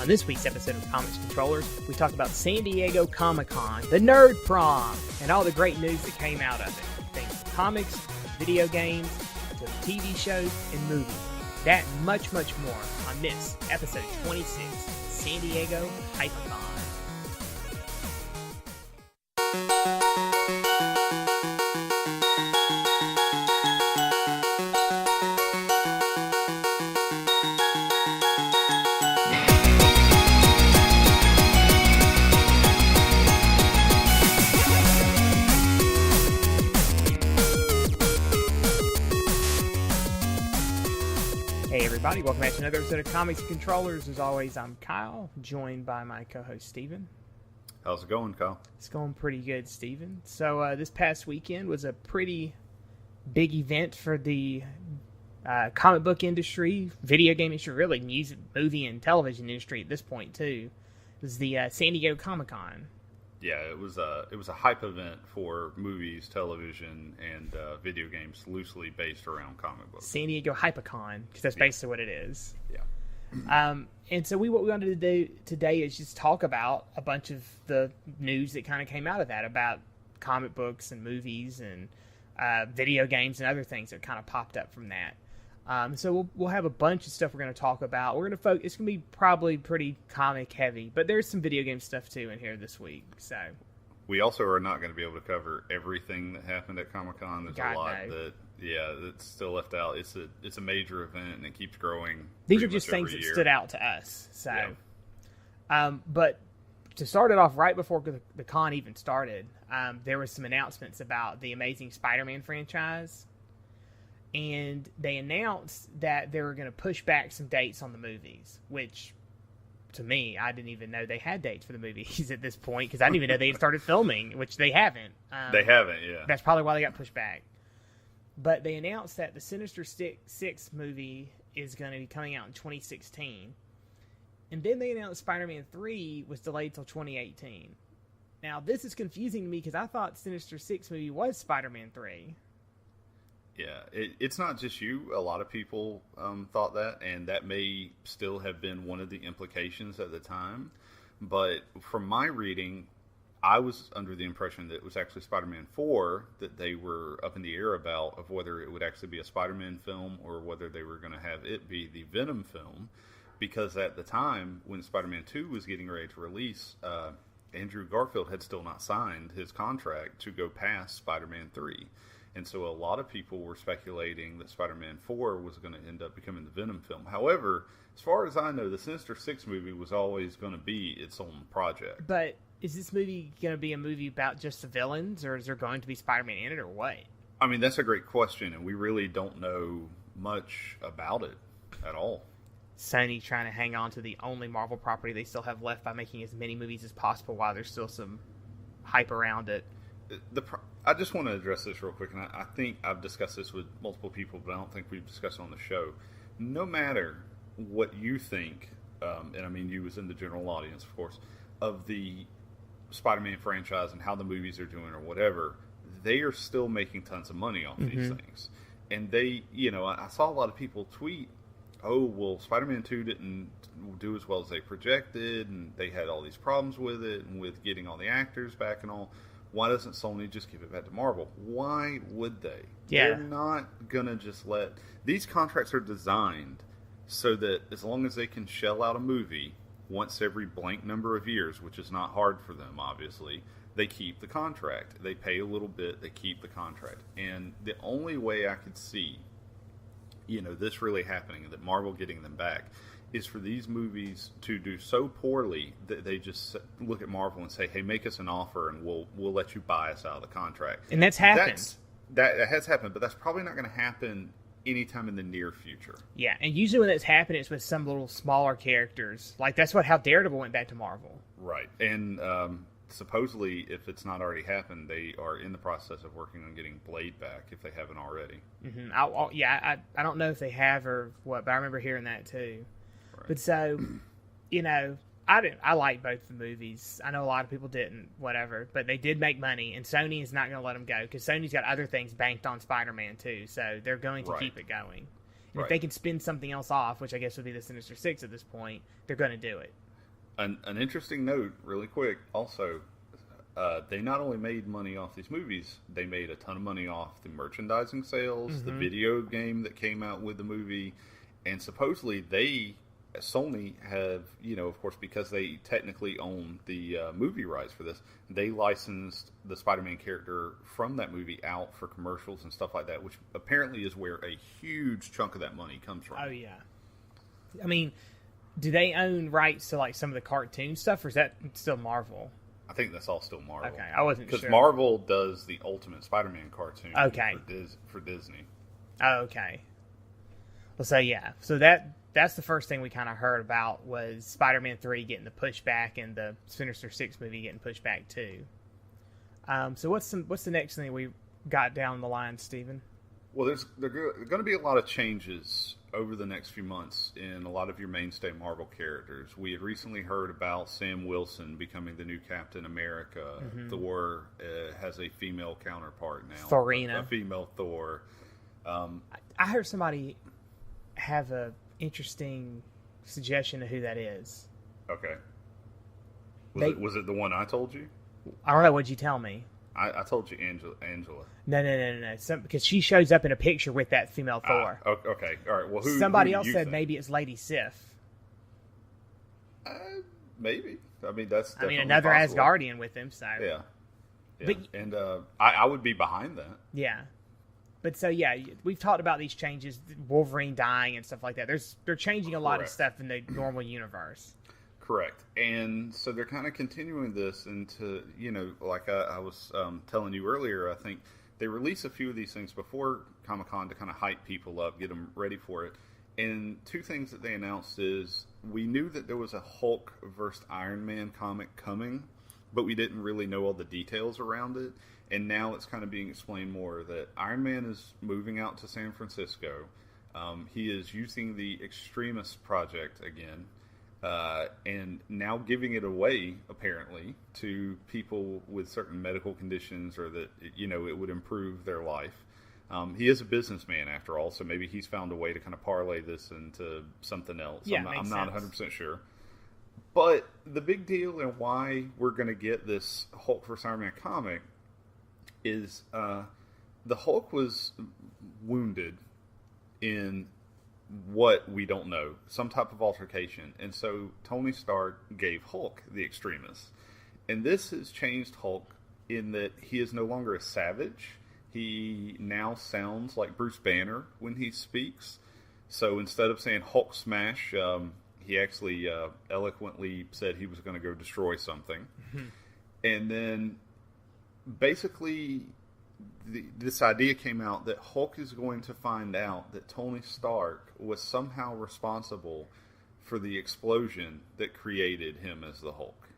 On this week's episode of Comics Controllers, we talk about San Diego Comic-Con, the Nerd Prom, and all the great news that came out of it. Things from comics, video games, to TV shows, and movies. That and much, much more on this, episode 26, San Diego Hypercon. Everybody, welcome back to another episode of Comics Controllers. As always, I'm Kyle, joined by my co-host Steven. How's it going, Kyle? It's going pretty good, Steven. So this past weekend was a pretty big event for the comic book industry, video game industry, really music, movie, and television industry at this point too. It was the San Diego Comic-Con. Yeah, it was a hype event for movies, television, and video games, loosely based around comic books. San Diego Hypercon, because that's basically what it is. Yeah. And so what we wanted to do today is just talk about a bunch of the news that kind of came out of that, about comic books and movies and video games and other things that kind of popped up from that. So we'll have a bunch of stuff we're going to talk about. We're going to focus. It's going to be probably pretty comic heavy, but there's some video game stuff too in here this week. So we also are not going to be able to cover everything that happened at Comic-Con. There's a lot that's still left out. It's a major event and it keeps growing. These are just things that stood out to us. So, but to start it off right before the con even started, there were some announcements about the Amazing Spider-Man franchise. And they announced that they were going to push back some dates on the movies, which, to me, I didn't even know they had dates for the movies at this point, because I didn't even know they had started filming, which they haven't. They haven't, yeah. That's probably why they got pushed back. But they announced that the Sinister Six movie is going to be coming out in 2016. And then they announced Spider-Man 3 was delayed till 2018. Now, this is confusing to me, because I thought Sinister Six movie was Spider-Man 3. Yeah, it's not just you. A lot of people thought that, and that may still have been one of the implications at the time. But from my reading, I was under the impression that it was actually Spider-Man 4 that they were up in the air about, of whether it would actually be a Spider-Man film or whether they were going to have it be the Venom film. Because at the time, when Spider-Man 2 was getting ready to release, Andrew Garfield had still not signed his contract to go past Spider-Man 3. And so a lot of people were speculating that Spider-Man 4 was going to end up becoming the Venom film. However, as far as I know, the Sinister Six movie was always going to be its own project. But is this movie going to be a movie about just the villains, or is there going to be Spider-Man in it, or what? I mean, that's a great question, and we really don't know much about it at all. Sony trying to hang on to the only Marvel property they still have left by making as many movies as possible while there's still some hype around it. I just want to address this real quick, and I think I've discussed this with multiple people, but I don't think we've discussed it on the show. No matter what you think, and I mean you as in the general audience, of course, of the Spider-Man franchise and how the movies are doing or whatever, they are still making tons of money off these things. And they, I saw a lot of people tweet, oh, well, Spider-Man 2 didn't do as well as they projected, and they had all these problems with it, and with getting all the actors back and all. Why doesn't Sony just give it back to Marvel? Why would they? Yeah. They're not going to just let... These contracts are designed so that as long as they can shell out a movie once every blank number of years, which is not hard for them, obviously, they keep the contract. They pay a little bit, they keep the contract. And the only way I could see, this really happening, that Marvel getting them back, is for these movies to do so poorly that they just look at Marvel and say, hey, make us an offer and we'll let you buy us out of the contract. And that's happened. That has happened, but that's probably not going to happen anytime in the near future. Yeah, and usually when that's happened, it's with some little smaller characters. Like, that's how Daredevil went back to Marvel. Right. And supposedly, if it's not already happened, they are in the process of working on getting Blade back, if they haven't already. Mm-hmm. I don't know if they have or what, but I remember hearing that too. Right. But so, I like both the movies. I know a lot of people didn't, whatever, but they did make money, and Sony is not going to let them go, because Sony's got other things banked on Spider-Man too, so they're going to keep it going. And if they can spin something else off, which I guess would be the Sinister Six at this point, they're going to do it. An interesting note, really quick, also, they not only made money off these movies, they made a ton of money off the merchandising sales, the video game that came out with the movie, and supposedly Sony have, of course, because they technically own the movie rights for this, they licensed the Spider-Man character from that movie out for commercials and stuff like that, which apparently is where a huge chunk of that money comes from. Oh, yeah. I mean, do they own rights to, like, some of the cartoon stuff, or is that still Marvel? I think that's all still Marvel. Okay, I wasn't sure. Because Marvel does the Ultimate Spider-Man cartoon for Disney. Oh, okay. Well, so, yeah. So that's the first thing we kind of heard about was Spider-Man 3 getting the pushback and the Sinister Six movie getting pushed back, too. So what's the next thing we got down the line, Stephen? Well, there are going to be a lot of changes over the next few months in a lot of your mainstay Marvel characters. We had recently heard about Sam Wilson becoming the new Captain America. Thor has a female counterpart now. Thorina. A female Thor. I heard somebody have a interesting suggestion of who that is. Okay. Was it the one I told you? I don't know. What'd you tell me? I told you Angela. No. Because she shows up in a picture with that female Thor. Okay. All right. Well, somebody who else said maybe it's Lady Sif. Maybe. I mean, that's definitely another possible. Asgardian with him. So yeah. But, and I would be behind that. Yeah. But so yeah, we've talked about these changes, Wolverine dying and stuff like that. They're changing a lot of stuff in the normal universe. Correct. And so they're kind of continuing this into, like I was telling you earlier, I think they release a few of these things before Comic-Con to kind of hype people up, get them ready for it. And two things that they announced is we knew that there was a Hulk versus Iron Man comic coming, but we didn't really know all the details around it. And now it's kind of being explained more that Iron Man is moving out to San Francisco. He is using the Extremis Project again. And now giving it away, apparently, to people with certain medical conditions or that, it would improve their life. He is a businessman, after all, so maybe he's found a way to kind of parlay this into something else. Yeah, I'm not 100% sure. But the big deal and why we're going to get this Hulk vs. Iron Man comic is the Hulk was wounded in what we don't know, some type of altercation, and so Tony Stark gave Hulk the Extremis, and this has changed Hulk in that he is no longer a savage. He now sounds like Bruce Banner when he speaks. So instead of saying Hulk smash, he actually eloquently said he was going to go destroy something. And then basically this idea came out that Hulk is going to find out that Tony Stark was somehow responsible for the explosion that created him as the Hulk.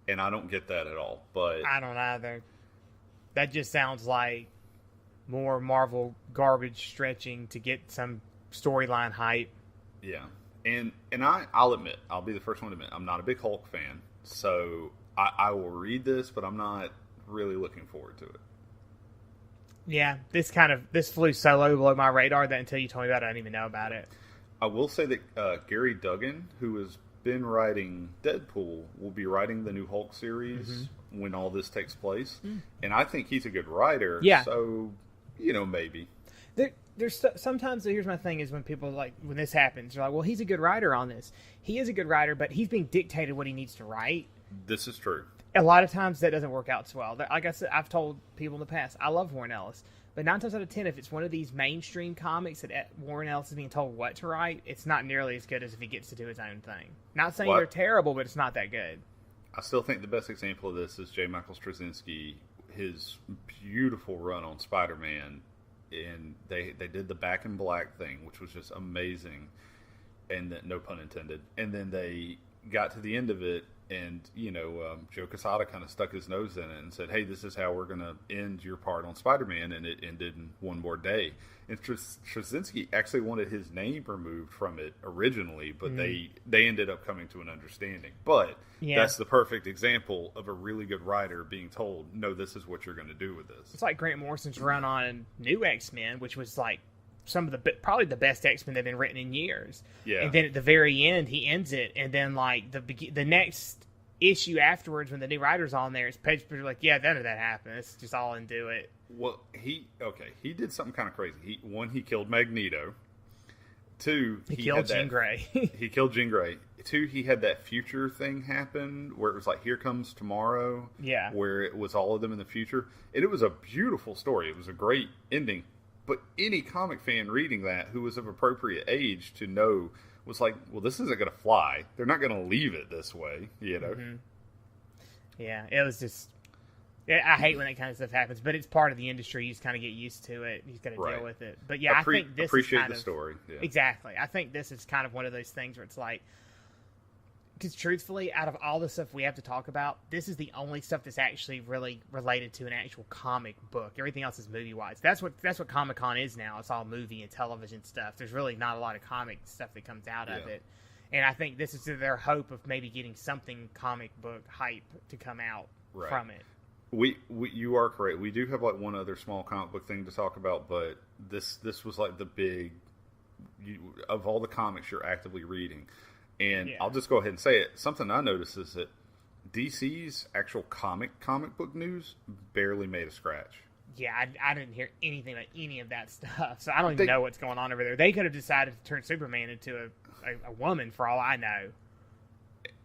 And I don't get that at all. But I don't either. That just sounds like more Marvel garbage stretching to get some storyline hype. Yeah. And I'll admit, I'll be the first one to admit, I'm not a big Hulk fan. So I will read this, but I'm not really looking forward to it. Yeah, this flew so low below my radar that until you told me about it, I didn't even know about it. I will say that Gary Duggan, who has been writing Deadpool, will be writing the new Hulk series when all this takes place. And I think he's a good writer. Yeah. So, maybe. There's sometimes, here's my thing, is when people, when this happens, they're like, well, he's a good writer on this. He is a good writer, but he's being dictated what he needs to write. This is true. A lot of times that doesn't work out so well. Like I said, I've told people in the past, I love Warren Ellis. But 9 times out of 10, if it's one of these mainstream comics that Warren Ellis is being told what to write, it's not nearly as good as if he gets to do his own thing. Not saying they're terrible, but it's not that good. I still think the best example of this is J. Michael Straczynski, his beautiful run on Spider-Man. And they did the Back in Black thing, which was just amazing. And then, no pun intended. And then they got to the end of it, and Joe Quesada kind of stuck his nose in it and said, hey, this is how we're going to end your part on Spider-Man, and it ended in one more day. And Straczynski actually wanted his name removed from it originally, but they ended up coming to an understanding. But that's the perfect example of a really good writer being told, no, this is what you're going to do with this. It's like Grant Morrison's run on New X-Men, which was like some of probably the best X-Men they've been written in years. Yeah. And then at the very end, he ends it, and then like the next issue afterwards, when the new writer's on there, it's page per like, yeah, none of that happened. It's just all into it. Well, he did something kind of crazy. He killed Magneto. 2, he killed Jean Grey. He killed Jean Grey. 2, he had that future thing happen where it was like, here comes tomorrow. Yeah. Where it was all of them in the future. And it was a beautiful story. It was a great ending. But any comic fan reading that who was of appropriate age to know was like, well, this isn't going to fly. They're not going to leave it this way, you know? Mm-hmm. Yeah, it was just... I hate when that kind of stuff happens, but it's part of the industry. You just kind of get used to it. You just got to deal with it. But yeah, I think this appreciate is kind the story. Yeah. Exactly. I think this is kind of one of those things where it's like, because truthfully, out of all the stuff we have to talk about, this is the only stuff that's actually really related to an actual comic book. Everything else is movie-wise. That's what Comic-Con is now. It's all movie and television stuff. There's really not a lot of comic stuff that comes out of it. And I think this is their hope of maybe getting something comic book hype to come out from it. You are correct. We do have like one other small comic book thing to talk about, but this was like the big of all the comics you're actively reading. And I'll just go ahead and say it. Something I noticed is that DC's actual comic book news barely made a scratch. Yeah, I didn't hear anything about any of that stuff, so I don't even know what's going on over there. They could have decided to turn Superman into a woman for all I know.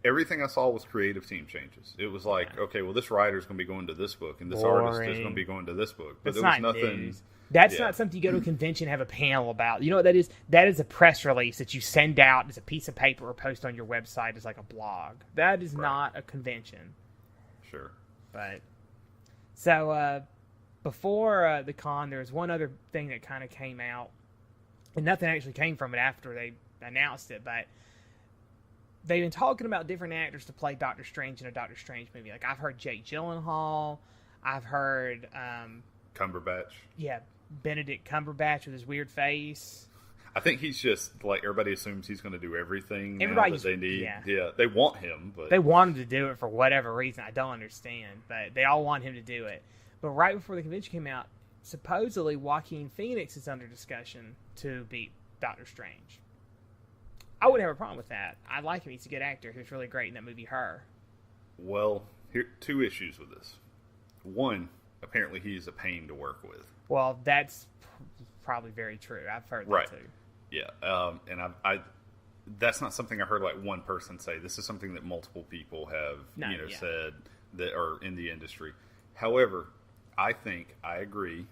Everything I saw was creative team changes. It was like, okay, well, this writer's going to be going to this book, and this artist is going to be going to this book. But there was nothing. News. That's not something you go to a convention and have a panel about. You know what that is? That is a press release that you send out as a piece of paper or post on your website as like a blog. That is not a convention. Sure. But so before the con, there was one other thing that kind of came out, and nothing actually came from it after they announced it, but they've been talking about different actors to play Doctor Strange in a Doctor Strange movie. Like, I've heard Jake Gyllenhaal. I've heard... Cumberbatch. Yeah, Benedict Cumberbatch with his weird face. I think he's just, like, everybody assumes he's going to do everything now that they need. Yeah, they want him, but... They want him to do it for whatever reason. I don't understand, but they all want him to do it. But right before the convention came out, supposedly Joaquin Phoenix is under discussion to be Doctor Strange. I wouldn't have a problem with that. I like him. He's a good actor. He was really great in that movie, Her. Well, here 2 issues with this. One, apparently he's a pain to work with. Well, that's probably very true. I've heard that too. Yeah, and I that's not something I heard like one person say. This is something that multiple people have said that are in the industry. However, I agree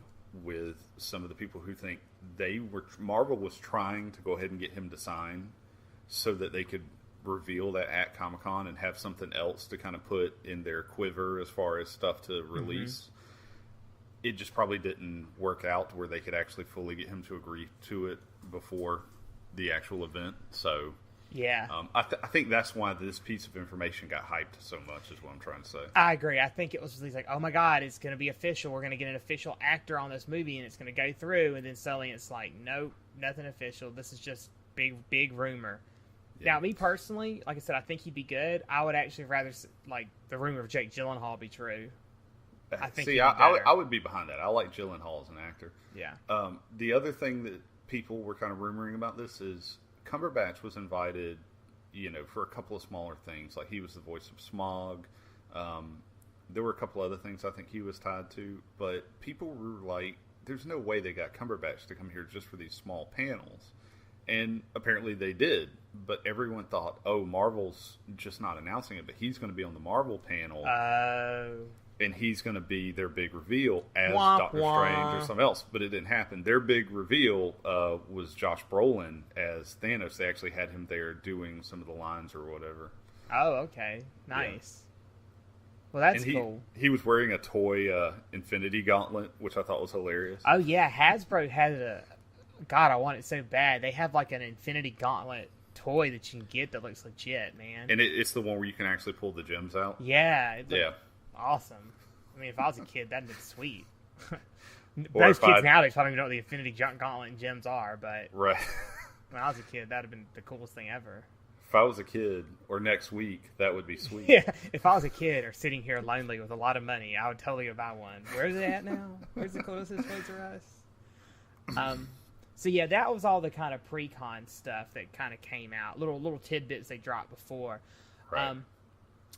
with some of the people who think Marvel was trying to go ahead and get him to sign so that they could reveal that at Comic-Con and have something else to kind of put in their quiver as far as stuff to release. Mm-hmm. It just probably didn't work out where they could actually fully get him to agree to it before the actual event. So, yeah, I think that's why this piece of information got hyped so much, is what I'm trying to say. I agree. I think it was like, oh my God, it's going to be official. We're going to get an official actor on this movie, and it's going to go through. And then suddenly it's like, nope, nothing official. This is just big rumor. Yeah. Now, me personally, like I said, I think he'd be good. I would actually rather like the rumor of Jake Gyllenhaal be true. I think. See, I would be behind that. I like Gyllenhaal as an actor. Yeah. The other thing that people were kind of rumoring about this is Cumberbatch was invited, for a couple of smaller things. Like, he was the voice of Smog. There were a couple other things I think he was tied to, but people were like, there's no way they got Cumberbatch to come here just for these small panels. And apparently they did, but everyone thought, oh, Marvel's just not announcing it, but he's going to be on the Marvel panel. And he's going to be their big reveal as Doctor Strange or something else. But it didn't happen. Their big reveal was Josh Brolin as Thanos. They actually had him there doing some of the lines or whatever. Oh, okay. Nice. Yeah. Well, that's cool. He was wearing a toy Infinity Gauntlet, which I thought was hilarious. Oh, yeah. Hasbro had a... God, I want it so bad. They have like an Infinity Gauntlet toy that you can get that looks legit, man. And it's the one where you can actually pull the gems out? Yeah. Awesome. I mean, if I was a kid, that'd be sweet. Those kids nowadays probably don't even know what the Infinity Gauntlet and gems are, but right. When I was a kid, that'd have been the coolest thing ever. If I was a kid, or next week, that would be sweet. Yeah, if I was a kid or sitting here lonely with a lot of money, I would totally go buy one. Where's it at now? Where's the closest Toys R Us? So yeah, that was all the kind of pre-con stuff that kind of came out, little tidbits they dropped before. Right.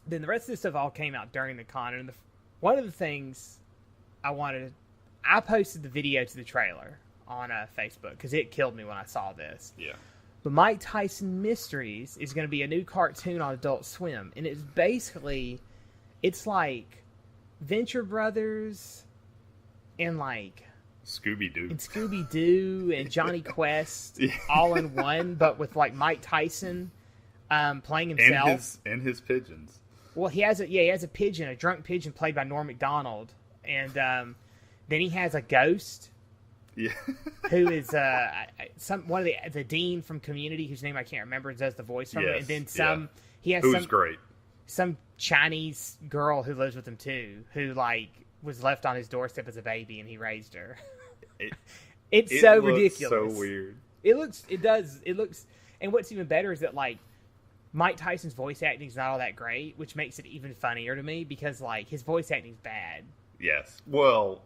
Then the rest of this stuff all came out during the con, and one of the things I posted the video to the trailer on Facebook because it killed me when I saw this. Yeah. But Mike Tyson Mysteries is going to be a new cartoon on Adult Swim, and it's like Venture Brothers and like Scooby-Doo and Johnny Quest all in one, but with like Mike Tyson playing himself and his pigeons. Well, he has a pigeon, a drunk pigeon played by Norm Macdonald, and then he has a ghost. Yeah. Who is one of the dean from Community, whose name I can't remember, does the voice from it, and then he has who's great. Some Chinese girl who lives with him too, who like was left on his doorstep as a baby and he raised her. It's so ridiculous. So weird. It looks, and what's even better is that like Mike Tyson's voice acting is not all that great, which makes it even funnier to me because like his voice acting is bad. Yes. Well,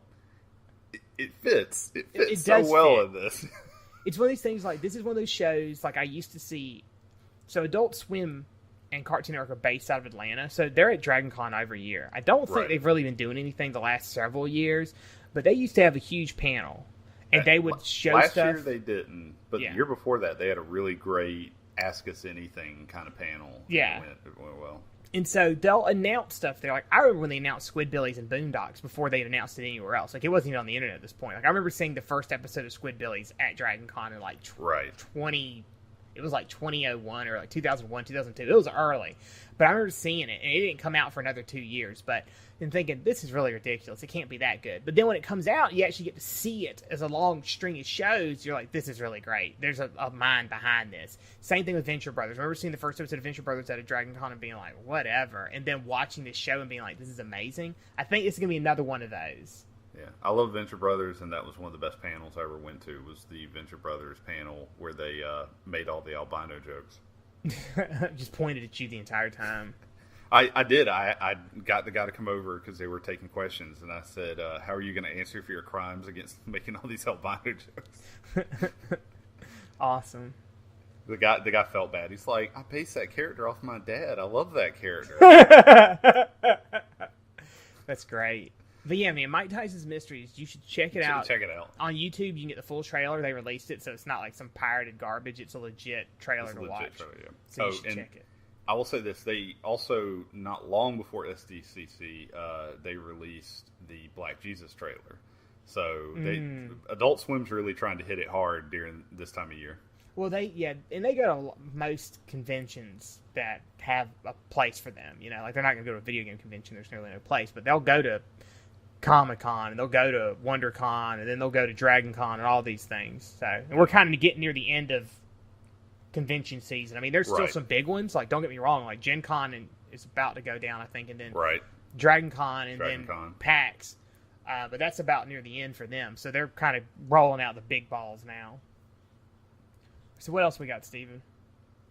it fits. It fits so well in this. It's one of these things like this is one of those shows like I used to see. So Adult Swim and Cartoon Network are based out of Atlanta, so they're at Dragon Con every year. I don't think they've really been doing anything the last several years, but they used to have a huge panel, and they would show last stuff. Last year they didn't, but the year before that they had a really great Ask Us Anything kind of panel. Yeah. It went well. And so they'll announce stuff. They're like, I remember when they announced Squidbillies and Boondocks before they announced it anywhere else. Like, it wasn't even on the internet at this point. Like, I remember seeing the first episode of Squidbillies at Dragon Con in like 2001 or like 2001, 2002. It was early. But I remember seeing it, and it didn't come out for another 2 years. But then thinking, this is really ridiculous. It can't be that good. But then when it comes out, you actually get to see it as a long string of shows. You're like, this is really great. There's a mind behind this. Same thing with Venture Brothers. I remember seeing the first episode of Venture Brothers at a Dragon Con and being like, whatever. And then watching this show and being like, this is amazing. I think it's going to be another one of those. Yeah, I love Venture Brothers, and that was one of the best panels I ever went to, was the Venture Brothers panel where they made all the albino jokes. Just pointed at you the entire time. I did. I got the guy to come over because they were taking questions, and I said, how are you going to answer for your crimes against making all these albino jokes? Awesome. The guy felt bad. He's like, I based that character off my dad. I love that character. That's great. But yeah, man, Mike Tyson's Mysteries, you should check it out. Check it out. On YouTube, you can get the full trailer. They released it, so it's not like some pirated garbage. It's a legit trailer to watch. Trailer, yeah. So you should check it. I will say this. They also, not long before SDCC, they released the Black Jesus trailer. So Adult Swim's really trying to hit it hard during this time of year. Well, they go to most conventions that have a place for them. You know, like they're not going to go to a video game convention. There's really no place, but they'll go to Comic-Con, and they'll go to WonderCon, and then they'll go to Dragon Con, and all these things. So, and we're kind of getting near the end of convention season. I mean, there's still some big ones. Like, don't get me wrong. Like, Gen Con is about to go down, I think, and then Dragon Con, and then PAX. But that's about near the end for them. So they're kind of rolling out the big balls now. So what else we got, Steven?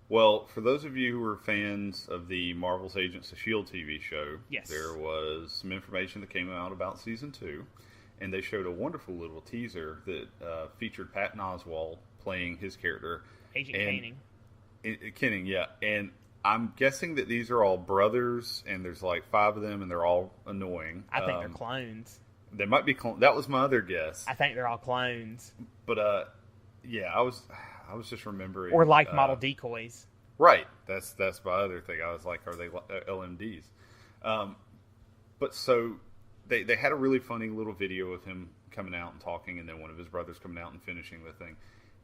Well, for those of you who are fans of the Marvel's Agents of S.H.I.E.L.D. TV show, there was some information that came out about Season 2, and they showed a wonderful little teaser that featured Patton Oswalt playing his character. Agent Kenning, yeah. And I'm guessing that these are all brothers, and there's like 5 of them, and they're all annoying. I think they're clones. They might be clones. That was my other guess. I think they're all clones. But, yeah, I was just remembering. Or like model decoys. Right. That's my other thing. I was like, are they LMDs? But so they had a really funny little video of him coming out and talking, and then one of his brothers coming out and finishing the thing.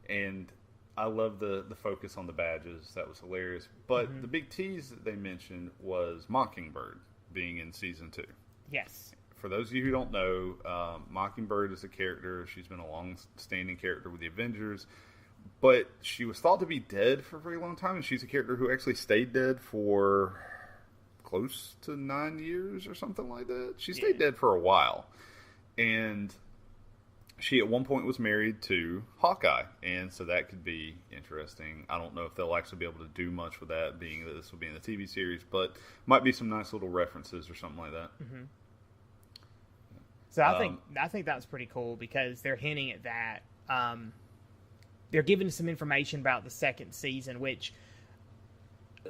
And I love the focus on the badges. That was hilarious. But the big tease that they mentioned was Mockingbird being in Season 2. Yes. For those of you who don't know, Mockingbird is a character. She's been a long-standing character with the Avengers. But she was thought to be dead for a very long time, and she's a character who actually stayed dead for close to 9 years or something like that. She stayed dead for a while. And she at one point was married to Hawkeye, and so that could be interesting. I don't know if they'll actually be able to do much with that, being that this will be in the TV series, but might be some nice little references or something like that. Mm-hmm. So I think that's pretty cool because they're hinting at that. they're giving some information about the second season, which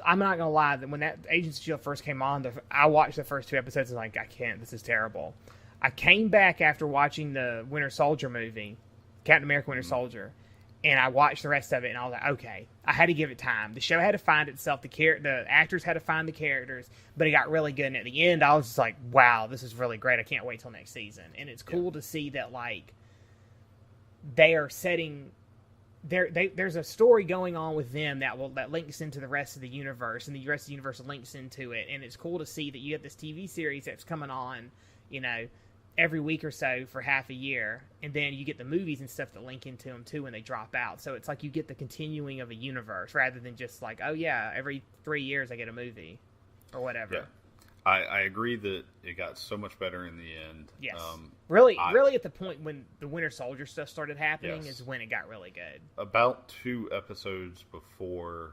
I'm not gonna lie, that when that Agents of S.H.I.E.L.D. first came on, I watched the first 2 episodes and like, I can't, this is terrible. I came back after watching the Winter Soldier movie, Captain America Winter Soldier, and I watched the rest of it, and I was like, okay, I had to give it time. The show had to find itself, the actors had to find the characters, but it got really good, and at the end, I was just like, wow, this is really great, I can't wait till next season. And it's cool to see that, like, they are setting... There's a story going on with them that links into the rest of the universe, and the rest of the universe links into it. And it's cool to see that you have this TV series that's coming on, every week or so for half a year, and then you get the movies and stuff that link into them too when they drop out. So it's like you get the continuing of a universe rather than just like, oh yeah, every 3 years I get a movie or whatever. Yeah. I agree that it got so much better in the end. Yes. Really at the point when the Winter Soldier stuff started happening is when it got really good. About 2 episodes before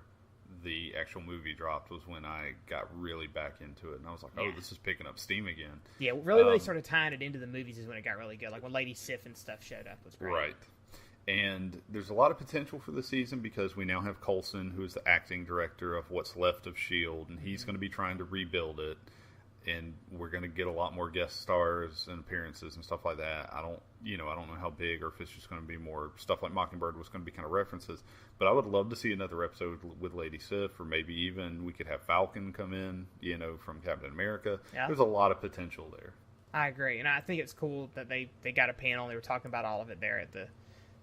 the actual movie dropped was when I got really back into it. And I was like, oh, this is picking up steam again. Yeah, really when they started tying it into the movies is when it got really good. Like when Lady Sif and stuff showed up. It was great. Right. And there's a lot of potential for the season because we now have Coulson, who is the acting director of what's left of S.H.I.E.L.D., and he's going to be trying to rebuild it. And we're going to get a lot more guest stars and appearances and stuff like that. I don't know how big, or if it's just going to be more stuff like Mockingbird was going to be kind of references. But I would love to see another episode with Lady Sif, or maybe even we could have Falcon come in, from Captain America. Yeah. There's a lot of potential there. I agree, and I think it's cool that they got a panel. They were talking about all of it there at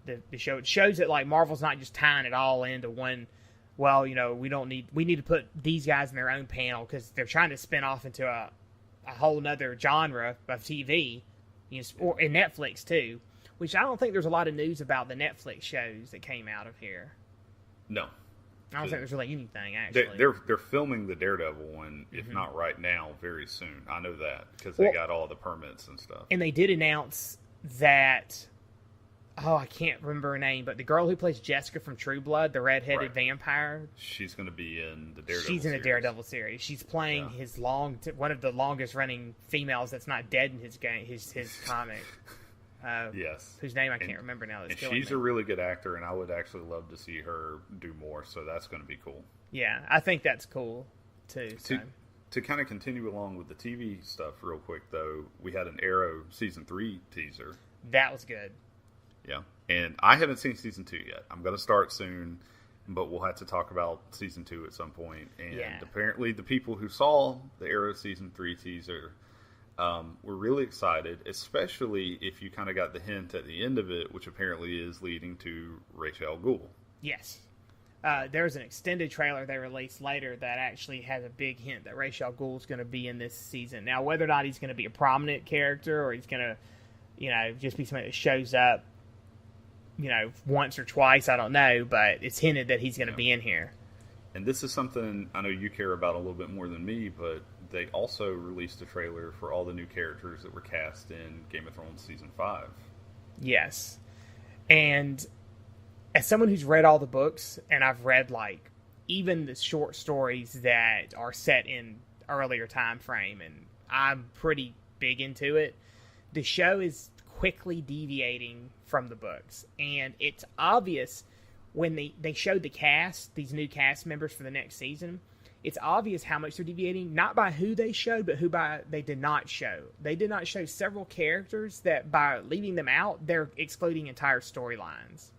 the show. It shows that like Marvel's not just tying it all into one. Well, we need to put these guys in their own panel because they're trying to spin off into a whole nother genre of TV, or in Netflix too, which I don't think there's a lot of news about the Netflix shows that came out of here. No. I don't think there's really anything, actually. They're filming the Daredevil one, if not right now, very soon. I know that because they got all the permits and stuff. And they did announce that... Oh, I can't remember her name, but the girl who plays Jessica from True Blood, the redheaded vampire. She's going to be in the Daredevil series. She's in the Daredevil series. She's playing one of the longest running females that's not dead in his comic. Yes. Whose name I can't remember now. And she's a really good actor, and I would actually love to see her do more, so that's going to be cool. Yeah, I think that's cool, too. To kind of continue along with the TV stuff real quick, though, we had an Arrow Season 3 teaser. That was good. Yeah, and I haven't seen Season 2 yet. I'm going to start soon, but we'll have to talk about Season 2 at some point. And apparently the people who saw the Arrow Season 3 teaser were really excited, especially if you kind of got the hint at the end of it, which apparently is leading to Ra's al Ghul. Yes. There's an extended trailer they released later that actually has a big hint that Ra's al Ghul is going to be in this season. Now, whether or not he's going to be a prominent character or he's going to, just be somebody that shows up, once or twice, I don't know, but it's hinted that he's going to be in here. And this is something I know you care about a little bit more than me, but they also released a trailer for all the new characters that were cast in Game of Thrones Season 5. Yes. And as someone who's read all the books, and I've read, even the short stories that are set in earlier time frame, and I'm pretty big into it, the show is quickly deviating from the books. And it's obvious when they showed the cast, these new cast members for the next season, it's obvious how much they're deviating, not by who they showed, but they did not show. They did not show several characters that by leaving them out, they're excluding entire storylines.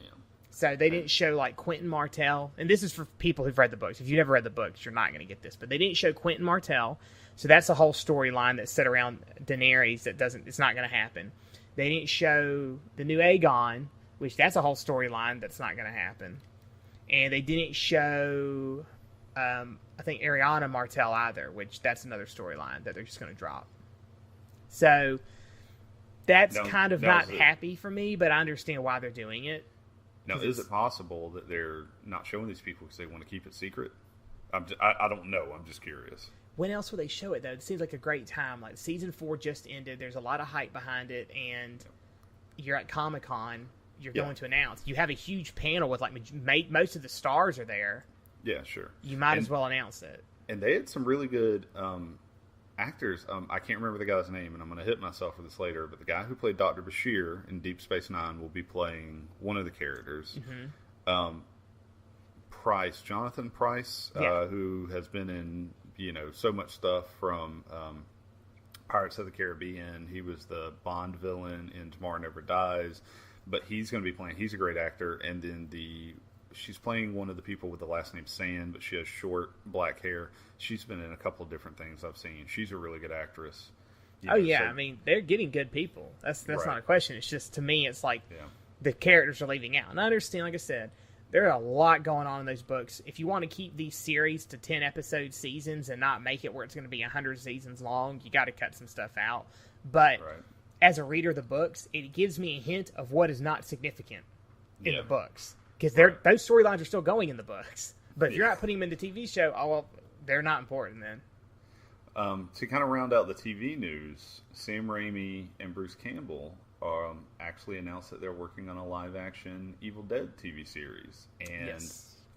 Yeah. So they didn't show Quentin Martell, and this is for people who've read the books. If you've never read the books, you're not going to get this, but they didn't show Quentin Martell. So that's a whole storyline that's set around Daenerys it's not going to happen. They didn't show the new Aegon, which that's a whole storyline that's not going to happen. And they didn't show, I think, Ariana Martell either, which that's another storyline that they're just going to drop. So that's kind of not happy for me, but I understand why they're doing it. Now, is it possible that they're not showing these people because they want to keep it secret? I don't know. I'm just curious. When else will they show it, though? It seems like a great time. Season 4 just ended. There's a lot of hype behind it, and you're at Comic-Con. You're going to announce. You have a huge panel with, most of the stars are there. Yeah, sure. You might as well announce it. And they had some really good actors, I can't remember the guy's name, and I'm going to hit myself with this later, but the guy who played Dr. Bashir in Deep Space Nine will be playing one of the characters. Mm-hmm. Jonathan Price, who has been in, so much stuff from Pirates of the Caribbean. He was the Bond villain in Tomorrow Never Dies, but he's going to be playing, he's a great actor, and then she's playing one of the people with the last name Sand, but she has short black hair. She's been in a couple of different things I've seen. She's a really good actress. I mean, they're getting good people. That's right. Not a question. It's just, to me, it's like the characters are leaving out. And I understand, like I said, there are a lot going on in those books. If you want to keep these series to 10-episode seasons and not make it where it's going to be 100 seasons long, you got to cut some stuff out. But as a reader of the books, it gives me a hint of what is not significant in the books. Because those storylines are still going in the books. But if you're not putting them in the TV show, they're not important then. To kind of round out the TV news, Sam Raimi and Bruce Campbell actually announced that they're working on a live-action Evil Dead TV series. And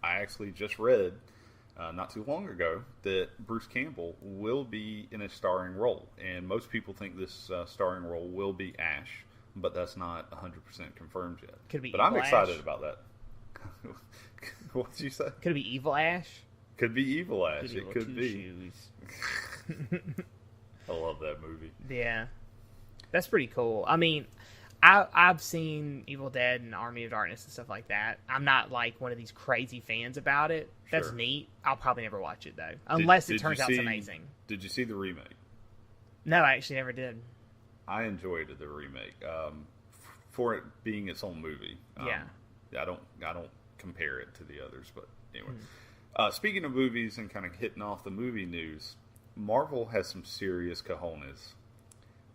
I actually just read, not too long ago, that Bruce Campbell will be in a starring role. And most people think this starring role will be Ash, but that's not 100% confirmed yet. Could be but Evil I'm excited Ash. About that. What did you say? Could it be Evil Ash? Could be Evil Ash. It could be. I love that movie. Yeah. That's pretty cool. I mean, I've seen Evil Dead and Army of Darkness and stuff like that. I'm not like one of these crazy fans about it. That's neat. I'll probably never watch it, though. Unless it turns out it's amazing. Did you see the remake? No, I actually never did. I enjoyed the remake. For it being its own movie. I don't compare it to the others, but anyway. Speaking of movies and kind of hitting off the movie news, Marvel has some serious cojones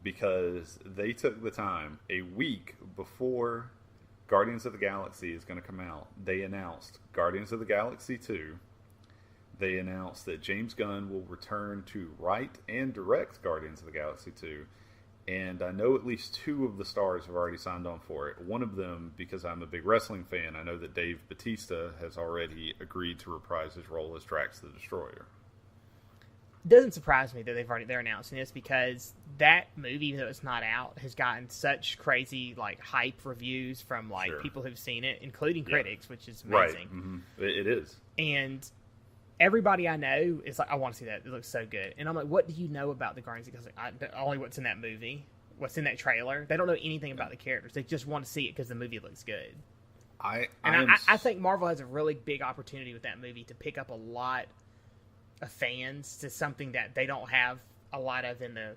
because they took the time a week before Guardians of the Galaxy is going to come out. They announced Guardians of the Galaxy 2. They announced that James Gunn will return to write and direct Guardians of the Galaxy 2. And I know at least 2 of the stars have already signed on for it. One of them, because I'm a big wrestling fan, I know that Dave Bautista has already agreed to reprise his role as Drax the Destroyer. It doesn't surprise me that they're announcing this because that movie, even though it's not out, has gotten such crazy hype reviews from people who've seen it, including critics, which is amazing. Right. Mm-hmm. It is. And everybody I know is like, I want to see that. It looks so good. And I'm like, what do you know about the Guardians? Because only what's in that movie, what's in that trailer. They don't know anything about the characters. They just want to see it because the movie looks good. I think Marvel has a really big opportunity with that movie to pick up a lot of fans to something that they don't have a lot of in the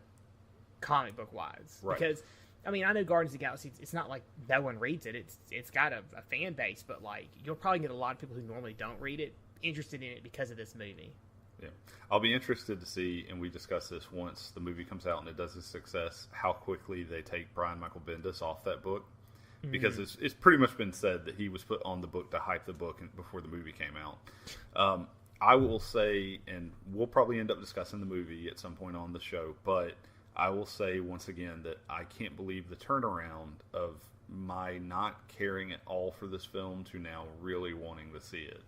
comic book wise. Right. Because, I mean, I know Guardians of the Galaxy, it's not like no one reads it. It's got a fan base, but you'll probably get a lot of people who normally don't read it interested in it because of this movie. Yeah, I'll be interested to see, and we discuss this once the movie comes out and it does a success, how quickly they take Brian Michael Bendis off that book, because it's pretty much been said that he was put on the book to hype the book before the movie came out. I will say, and we'll probably end up discussing the movie at some point on the show, but I will say once again that I can't believe the turnaround of my not caring at all for this film to now really wanting to see it.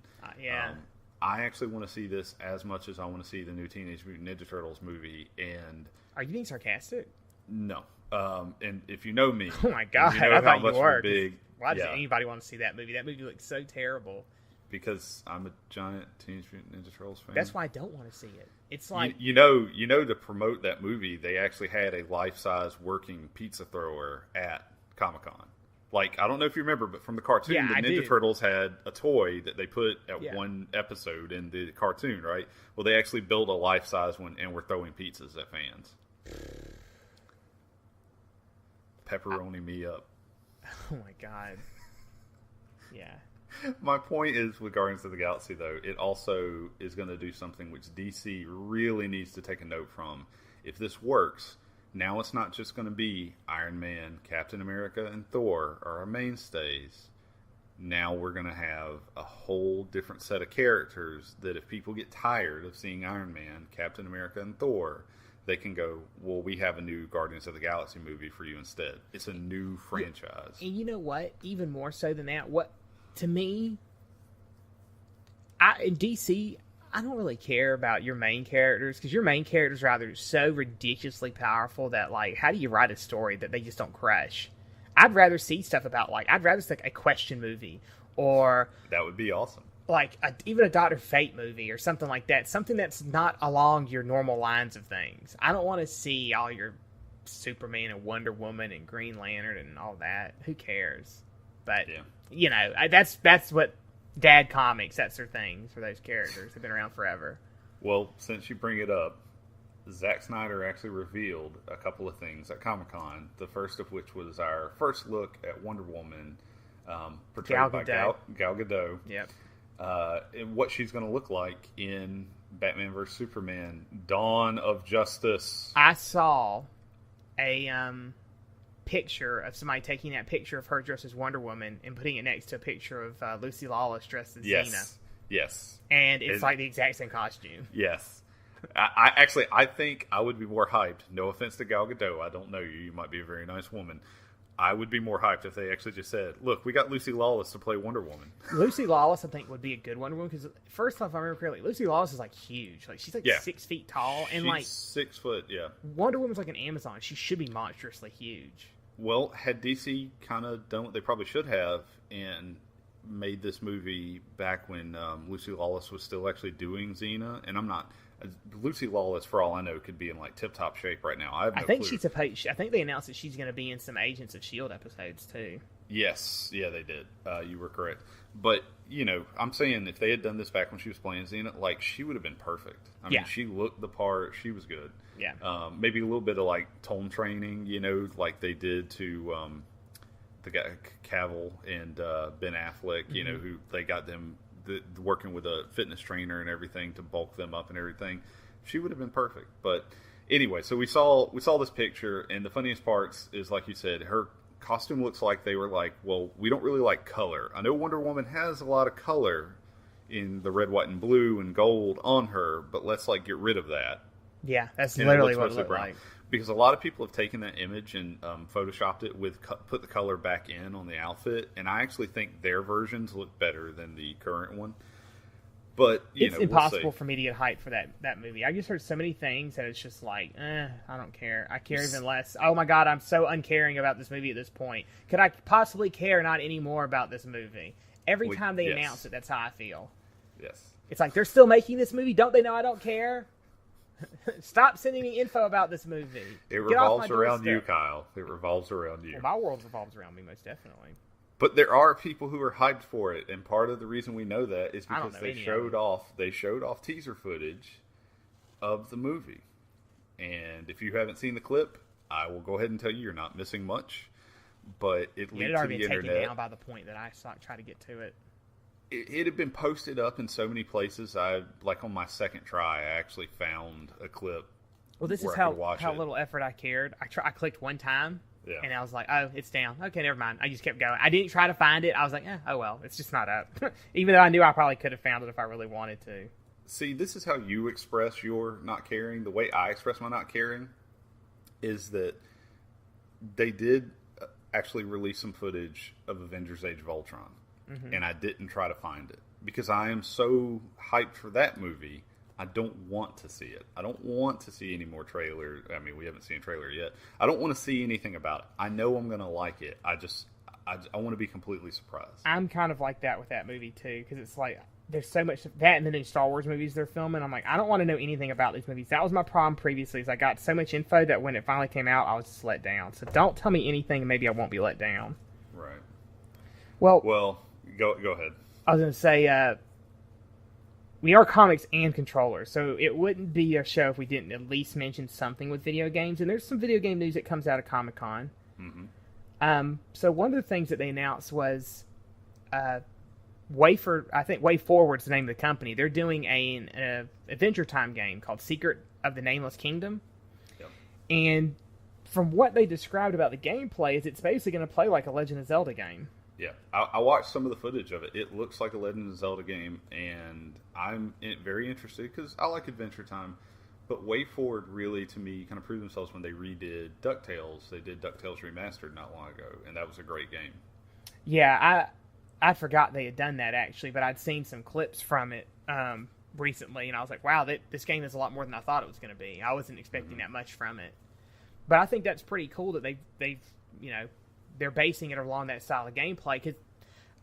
I actually want to see this as much as I want to see the new Teenage Mutant Ninja Turtles movie. And are you being sarcastic? No. And if you know me, oh my god, I thought you were. Big, why does anybody want to see that movie? That movie looks so terrible. Because I'm a giant Teenage Mutant Ninja Turtles fan. That's why I don't want to see it. It's like you know to promote that movie, they actually had a life-size working pizza thrower at Comic-Con. I don't know if you remember, but from the cartoon, the Ninja Turtles had a toy that they put at one episode in the cartoon, right? Well, they actually built a life-size one, and were throwing pizzas at fans. Pepperoni me up. Oh, my God. Yeah. My point is, with Guardians of the Galaxy, though, it also is going to do something which DC really needs to take a note from. If this works, now it's not just going to be Iron Man, Captain America, and Thor are our mainstays. Now we're going to have a whole different set of characters that if people get tired of seeing Iron Man, Captain America, and Thor, they can go, well, we have a new Guardians of the Galaxy movie for you instead. It's a new franchise. And you know what? Even more so than that, to me, in DC, I don't really care about your main characters because your main characters are either so ridiculously powerful that, like, how do you write a story that they just don't crush? I'd rather see stuff about, like, I'd rather see like a question movie or That would be awesome. like even a Dr. Fate movie or something like that. Something that's not along your normal lines of things. I don't want to see all your Superman and Wonder Woman and Green Lantern and all that. Who cares? But you know, that's what Dad Comics. That's their thing for those characters. They've been around forever. Well, since you bring it up, Zack Snyder actually revealed a couple of things at Comic-Con. The first of which was our first look at Wonder Woman, portrayed by Gal Gadot. Yep. And what she's going to look like in Batman vs Superman: Dawn of Justice. I saw a picture of somebody taking that picture of her dressed as Wonder Woman and putting it next to a picture of Lucy Lawless dressed as Xena. Yes. And it's like the exact same costume. Yes. I think I would be more hyped. No offense to Gal Gadot. I don't know you. You might be a very nice woman. I would be more hyped if they actually just said, look, we got Lucy Lawless to play Wonder Woman. Lucy Lawless, I think, would be a good Wonder Woman because, first off, if I remember correctly, Lucy Lawless is, like, huge. Like, she's, like, 6 feet tall. And, she's like, 6 foot, yeah. Wonder Woman's like an Amazon. She should be monstrously huge. Well, had DC kind of done what they probably should have and made this movie back when Lucy Lawless was still actually doing Xena, and I'm not... Lucy Lawless, for all I know, could be in like tip-top shape right now. I have no think clue. she's supposed. I think they announced that she's going to be in some Agents of S.H.I.E.L.D. episodes too. Yes, yeah, they did. You were correct. But you know, I'm saying if they had done this back when she was playing Xena, like she would have been perfect. I mean, she looked the part. She was good. Yeah. Maybe a little bit of like tone training, you know, like they did to the guy Cavill and Ben Affleck. You know, who they got them. Working with a fitness trainer and everything to bulk them up and everything, she would have been perfect. But anyway, so we saw this picture, and the funniest parts is, like you said, her costume looks like they were like, well, we don't really like color. I know Wonder Woman has a lot of color in the red, white, and blue and gold on her, but let's like get rid of that. Yeah, that's literally what it looked brown. like. Because a lot of people have taken that image and photoshopped it with put the color back in on the outfit, and I actually think their versions look better than the current one. But it's impossible for me to get hyped for that movie. I just heard so many things that it's just like, I don't care. I care even less. Oh my god, I'm so uncaring about this movie at this point. Could I possibly care not any more about this movie? Every time they announce it, that's how I feel. Yes. It's like, they're still making this movie? Don't they know I don't care? Stop sending me info about this movie. It revolves around you, Kyle. It revolves around you. Well, my world revolves around me, most definitely. But there are people who are hyped for it, and part of the reason we know that is because they showed off teaser footage of the movie. And if you haven't seen the clip, I will go ahead and tell you you're not missing much. But it leaked to the internet. It had already been taken down by the point that I tried to get to it. It had been posted up in so many places. On my second try, I actually found a clip. Well, this is how little effort I cared. I clicked one time, and I was like, oh, it's down. Okay, never mind. I just kept going. I didn't try to find it. I was like, oh well, it's just not up. Even though I knew I probably could have found it if I really wanted to. See, this is how you express your not caring. The way I express my not caring is that they did actually release some footage of Avengers: Age of Ultron. And I didn't try to find it because I am so hyped for that movie. I don't want to see it. I don't want to see any more trailers. I mean, we haven't seen a trailer yet. I don't want to see anything about it. I know I'm going to like it. I want to be completely surprised. I'm kind of like that with that movie too, because it's like there's so much that and the new Star Wars movies they're filming. I'm like, I don't want to know anything about these movies. That was my problem previously. Is I got so much info that when it finally came out, I was just let down. So don't tell me anything, and maybe I won't be let down. Right. Well. Go ahead. I was going to say, we are comics and controllers, so it wouldn't be a show if we didn't at least mention something with video games. And there's some video game news that comes out of Comic-Con. So one of the things that they announced was Way Forward's the name of the company. They're doing an Adventure Time game called Secret of the Nameless Kingdom. Yep. And from what they described about the gameplay, is it's basically going to play like a Legend of Zelda game. Yeah, I watched some of the footage of it. It looks like a Legend of Zelda game, and I'm very interested because I like Adventure Time. But Way Forward really, to me, kind of proved themselves when they redid DuckTales. They did DuckTales Remastered not long ago, and that was a great game. Yeah, I forgot they had done that, actually, but I'd seen some clips from it. recently, and I was like, wow, this game is a lot more than I thought it was going to be. I wasn't expecting that much from it. But I think that's pretty cool that they've they're basing it along that style of gameplay, because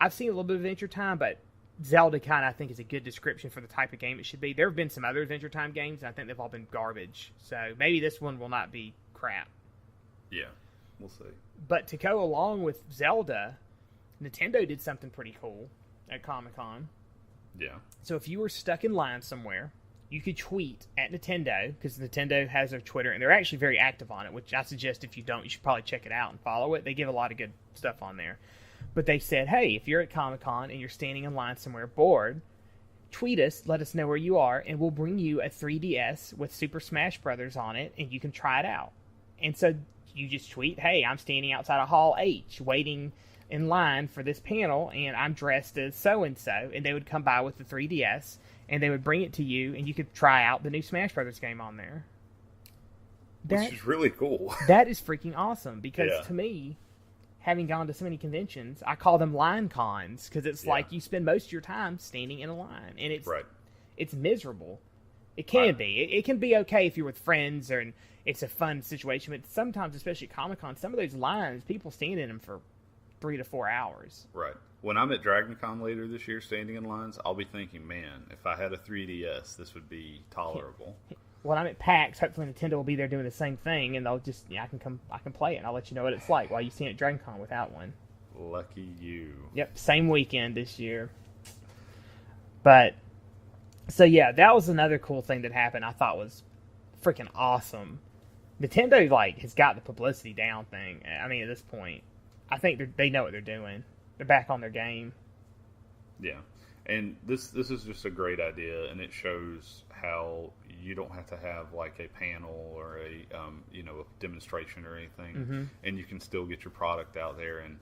I've seen a little bit of Adventure Time, but Zelda kind of, I think, is a good description for the type of game it should be. There have been some other Adventure Time games, and I think they've all been garbage. So maybe this one will not be crap. Yeah, we'll see. But to go along with Zelda, Nintendo did something pretty cool at Comic-Con. Yeah. So if you were stuck in line somewhere, you could tweet at Nintendo, because Nintendo has their Twitter, and they're actually very active on it, which I suggest if you don't, you should probably check it out and follow it. They give a lot of good stuff on there. But they said, hey, if you're at Comic-Con and you're standing in line somewhere bored, tweet us, let us know where you are, and we'll bring you a 3DS with Super Smash Brothers on it, and you can try it out. And so you just tweet, hey, I'm standing outside of Hall H waiting in line for this panel, and I'm dressed as so-and-so, and they would come by with the 3DS, and they would bring it to you, and you could try out the new Smash Brothers game on there. Which is really cool. That is freaking awesome, because Yeah. to me, having gone to so many conventions, I call them line cons, because it's like you spend most of your time standing in a line, and it's miserable. It can be. It can be okay if you're with friends and it's a fun situation, but sometimes, especially at Comic-Con, some of those lines, people stand in them for 3 to 4 hours. Right. When I'm at Dragon Con later this year, standing in lines, I'll be thinking, man, if I had a 3DS, this would be tolerable. When I'm at PAX, hopefully Nintendo will be there doing the same thing, and they'll just, I can play it, and I'll let you know what it's like while you stand at Dragon Con without one. Lucky you. Yep, same weekend this year. But, so yeah, that was another cool thing that happened I thought was freaking awesome. Nintendo, has got the publicity down thing. I mean, at this point, I think they know what they're doing. They're back on their game. Yeah. And this is just a great idea, and it shows how you don't have to have a panel or a demonstration or anything, and you can still get your product out there. And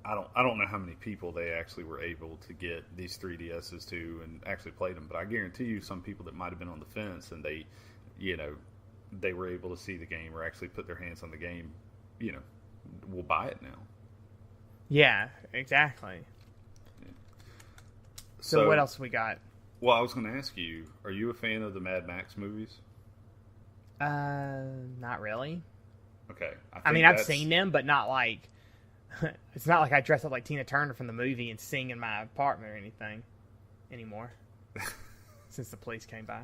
I don't know how many people they actually were able to get these 3DSs to and actually played them, but I guarantee you some people that might have been on the fence and they were able to see the game or actually put their hands on the game, will buy it now. Yeah, exactly. So what else we got? Well, I was going to ask you, are you a fan of the Mad Max movies? Not really. Okay. I mean, I've seen them, but not it's not like I dress up like Tina Turner from the movie and sing in my apartment or anything anymore. Since the police came by.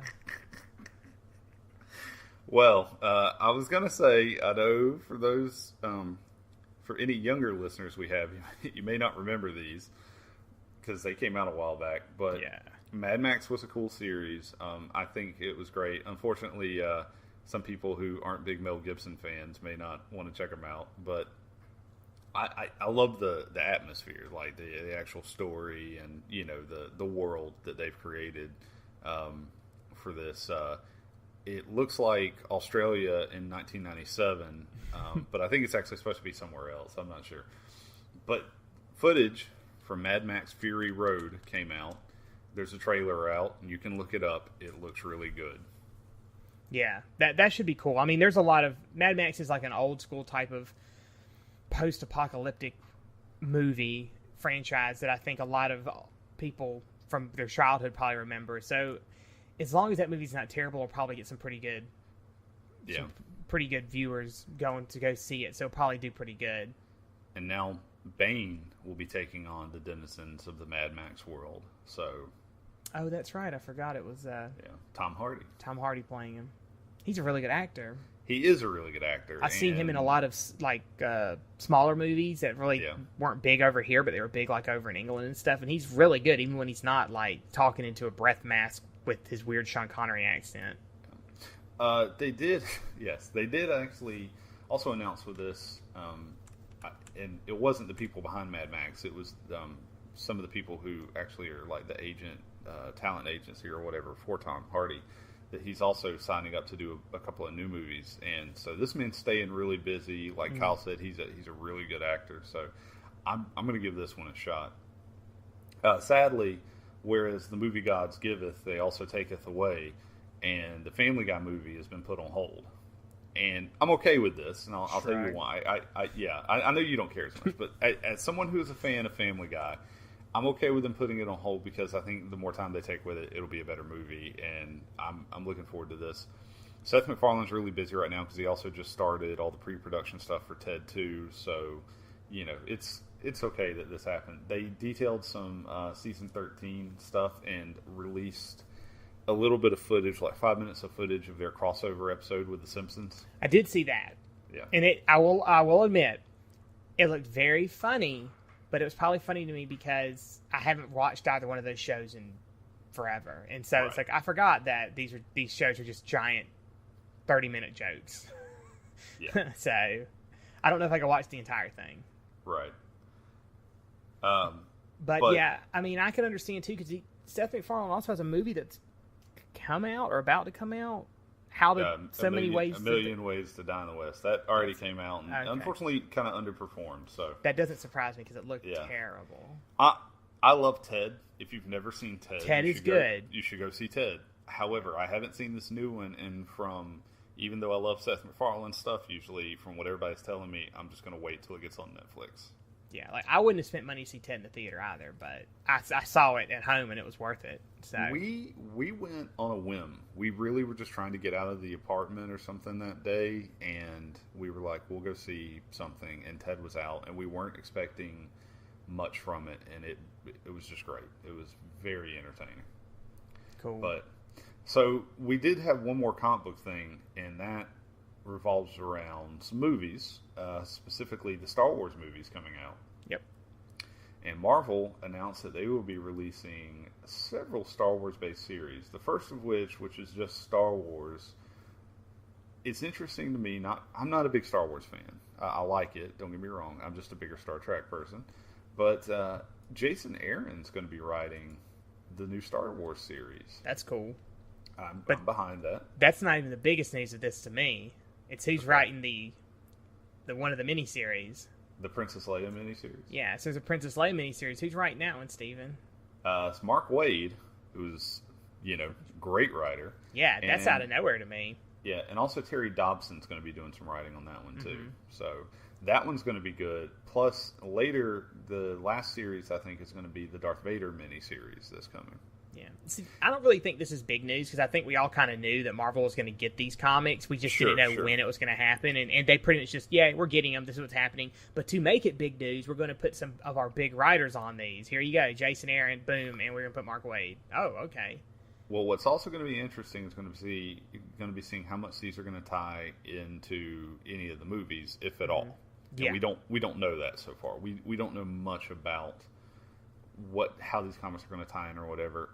Well, I was going to say, I know for those, for any younger listeners we have, you may not remember these because they came out a while back, but yeah. Mad Max was a cool series. I think it was great. Unfortunately, some people who aren't big Mel Gibson fans may not want to check them out, but I love the atmosphere, like the actual story and the world that they've created for this. It looks like Australia in 1997, but I think it's actually supposed to be somewhere else. I'm not sure. But footage from Mad Max Fury Road came out. There's a trailer out, and you can look it up. It looks really good. Yeah, that should be cool. I mean, there's a lot of... Mad Max is like an old-school type of post-apocalyptic movie franchise that I think a lot of people from their childhood probably remember. So as long as that movie's not terrible, we'll probably get some pretty good viewers going to go see it. So it'll probably do pretty good. And now Bane will be taking on the denizens of the Mad Max world. So... Oh, that's right. I forgot it was Tom Hardy. Tom Hardy playing him. He's a really good actor. He is a really good actor. I've seen him in a lot of smaller movies that really weren't big over here, but they were big over in England and stuff. And he's really good, even when he's not talking into a breath mask with his weird Sean Connery accent. They did actually also announce with this, and it wasn't the people behind Mad Max. It was some of the people who actually are the agent. Talent agency or whatever for Tom Hardy, that he's also signing up to do a couple of new movies, and so this man's staying really busy. Like Kyle said, he's a really good actor, so I'm going to give this one a shot. Sadly, whereas the movie gods giveth, they also taketh away, and the Family Guy movie has been put on hold, and I'm okay with this, and I'll tell you why. I know you don't care as much, but as someone who is a fan of Family Guy, I'm okay with them putting it on hold because I think the more time they take with it, it'll be a better movie, and I'm looking forward to this. Seth MacFarlane's really busy right now because he also just started all the pre-production stuff for Ted 2, so, it's okay that this happened. They detailed some season 13 stuff and released a little bit of footage, like 5 minutes of footage of their crossover episode with The Simpsons. I did see that. Yeah. And I will admit, it looked very funny, but it was probably funny to me because I haven't watched either one of those shows in forever. And so It's like, I forgot that these shows are just giant 30-minute jokes. Yeah. So, I don't know if I can watch the entire thing. Right. But yeah, I mean, I can understand too, because Seth MacFarlane also has a movie that's come out or about to come out. How did A Million Ways to Die in the West. That already came out and unfortunately kind of underperformed. So that doesn't surprise me because it looked terrible. I love Ted. If you've never seen Ted, Ted is good. You should go see Ted. However, I haven't seen this new one, and even though I love Seth MacFarlane stuff, usually from what everybody's telling me, I'm just going to wait till it gets on Netflix. Yeah, like I wouldn't have spent money to see Ted in the theater either, but I saw it at home and it was worth it. So we went on a whim. We really were just trying to get out of the apartment or something that day, and we were like, we'll go see something. And Ted was out, and we weren't expecting much from it, and it was just great. It was very entertaining. Cool. But so we did have one more comic book thing, and that revolves around some movies, specifically the Star Wars movies coming out. Yep. And Marvel announced that they will be releasing several Star Wars-based series. The first of which is just Star Wars. It's interesting to me. I'm not a big Star Wars fan. I like it. Don't get me wrong. I'm just a bigger Star Trek person. But Jason Aaron's going to be writing the new Star Wars series. That's cool. I'm behind that. That's not even the biggest news of this to me. It's who's writing the one of the miniseries. The Princess Leia miniseries? Yeah, so there's a Princess Leia miniseries. Who's writing that one, Steven? It's Mark Waid, who's, great writer. Yeah, that's out of nowhere to me. Yeah, and also Terry Dobson's going to be doing some writing on that one, too. Mm-hmm. So that one's going to be good. Plus, later, the last series, I think, is going to be the Darth Vader miniseries that's coming. Yeah. See, I don't really think this is big news because I think we all kind of knew that Marvel was going to get these comics. We just didn't know when it was going to happen. And they pretty much just, we're getting them. This is what's happening. But to make it big news, we're going to put some of our big writers on these. Here you go. Jason Aaron, boom. And we're going to put Mark Waid. Oh, okay. Well, what's also going to be interesting is going to be seeing how much these are going to tie into any of the movies, if at all. Yeah. And we don't know that so far. We don't know much about how these comics are going to tie in or whatever.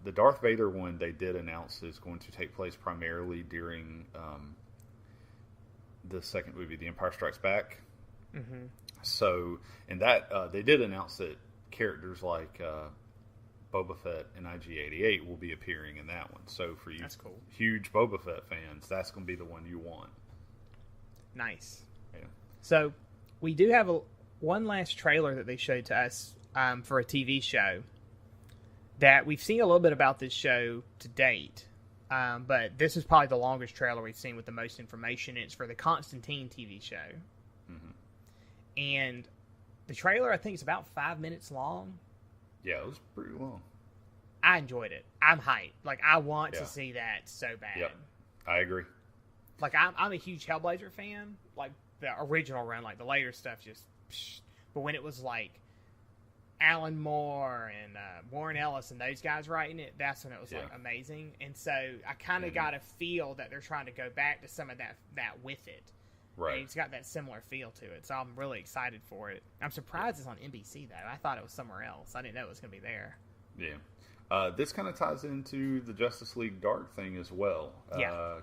The Darth Vader one they did announce is going to take place primarily during the second movie, The Empire Strikes Back. Mm-hmm. So, and that they did announce that characters like Boba Fett and IG-88 will be appearing in that one. So for you huge Boba Fett fans, that's going to be the one you want. Nice. Yeah. So we do have one last trailer that they showed to us for a TV show that we've seen a little bit about this show to date. But this is probably the longest trailer we've seen with the most information. It's for the Constantine TV show. Mm-hmm. And the trailer, I think, is about 5 minutes long. Yeah, it was pretty long. I enjoyed it. I'm hyped. Like, I want to see that so bad. Yep, I agree. Like, I'm a huge Hellblazer fan. Like, the original run, like, the later stuff just... Psh. But when it was, like, Alan Moore and Warren Ellis and those guys writing it, that's when it was, like, amazing. And so I kind of got a feel that they're trying to go back to some of that with it. Right. And it's got that similar feel to it. So I'm really excited for it. I'm surprised it's on NBC, though. I thought it was somewhere else. I didn't know it was going to be there. Yeah. This kind of ties into the Justice League Dark thing as well.